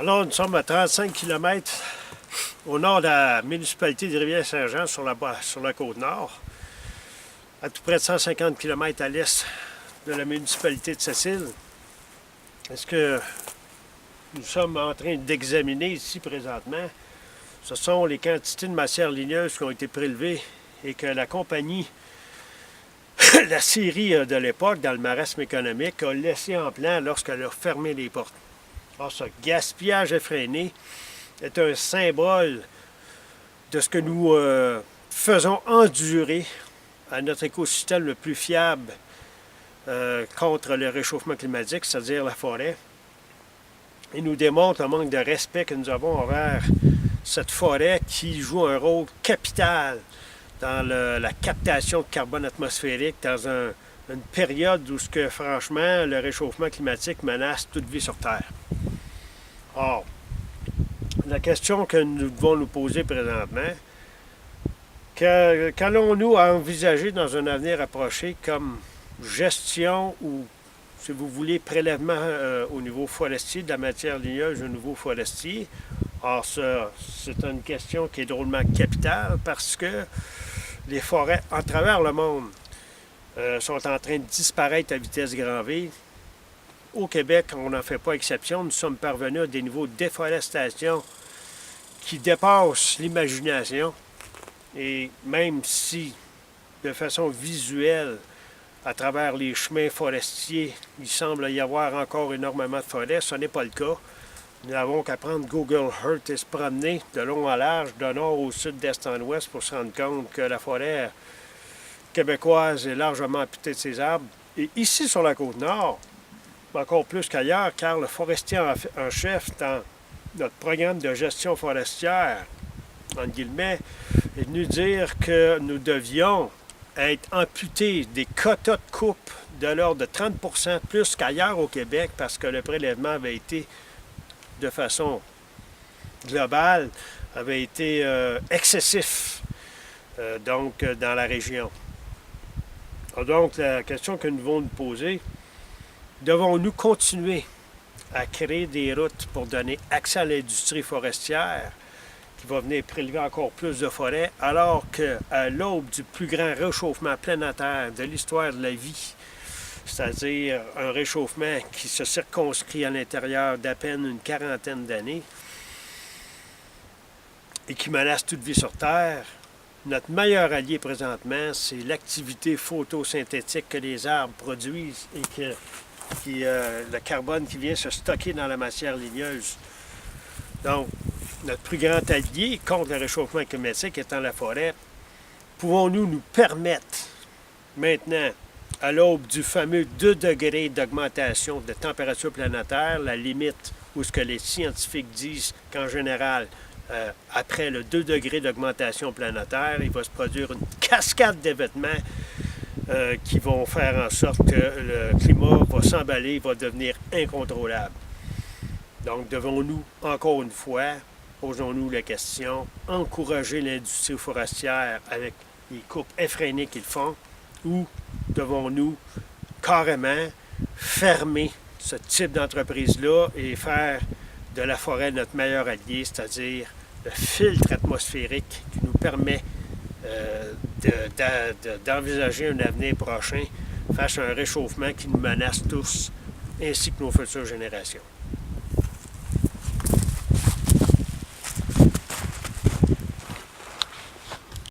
Alors, nous sommes à 35 km au nord de la municipalité de Rivière-Saint-Jean, sur la côte nord, à tout près de 150 km à l'est de la municipalité de Sept-Îles. Ce que nous sommes en train d'examiner ici présentement, ce sont les quantités de matières ligneuses qui ont été prélevées et que la compagnie, la scierie de l'époque, dans le marasme économique, a laissé en plan lorsqu'elle a fermé les portes. Alors, ce gaspillage effréné est un symbole de ce que nous faisons endurer à notre écosystème le plus fiable contre le réchauffement climatique, c'est-à-dire la forêt. Il nous démontre le manque de respect que nous avons envers cette forêt qui joue un rôle capital dans la captation de carbone atmosphérique dans une période où, franchement, le réchauffement climatique menace toute vie sur Terre. Or, la question que nous devons nous poser présentement, qu'allons-nous envisager dans un avenir approché comme gestion ou, si vous voulez, prélèvement au niveau forestier, de la matière ligneuse au niveau forestier? Or, c'est une question qui est drôlement capitale parce que les forêts à travers le monde sont en train de disparaître à vitesse grand V. Au Québec, on n'en fait pas exception. Nous sommes parvenus à des niveaux de déforestation qui dépassent l'imagination. Et même si, de façon visuelle, à travers les chemins forestiers, il semble y avoir encore énormément de forêts, ce n'est pas le cas. Nous n'avons qu'à prendre Google Earth et se promener de long en large, de nord au sud, d'est en ouest, pour se rendre compte que la forêt québécoise est largement amputée de ses arbres. Et ici, sur la côte nord, encore plus qu'ailleurs, car le forestier en chef dans notre programme de gestion forestière, entre guillemets, est venu dire que nous devions être amputés des quotas de coupe de l'ordre de 30 % plus qu'ailleurs au Québec parce que le prélèvement avait été, de façon globale, avait été excessif donc dans la région. Donc la question que nous devons nous poser, devons-nous continuer à créer des routes pour donner accès à l'industrie forestière qui va venir prélever encore plus de forêts, alors qu'à l'aube du plus grand réchauffement planétaire de l'histoire de la vie, c'est-à-dire un réchauffement qui se circonscrit à l'intérieur d'à peine une quarantaine d'années et qui menace toute vie sur Terre, notre meilleur allié présentement, c'est l'activité photosynthétique que les arbres produisent et le carbone qui vient se stocker dans la matière ligneuse. Donc, notre plus grand allié contre le réchauffement climatique étant la forêt, pouvons-nous nous permettre maintenant, à l'aube du fameux 2 degrés d'augmentation de température planétaire, la limite où ce que les scientifiques disent qu'en général, après le 2 degrés d'augmentation planétaire, il va se produire une cascade d'événements qui vont faire en sorte que le climat va s'emballer, va devenir incontrôlable. Donc, devons-nous, encore une fois, posons-nous la question, encourager l'industrie forestière avec les coupes effrénées qu'ils font, ou devons-nous carrément fermer ce type d'entreprise-là et faire de la forêt notre meilleur allié, c'est-à-dire le filtre atmosphérique qui nous permet d'envisager un avenir prochain face à un réchauffement qui nous menace tous, ainsi que nos futures générations.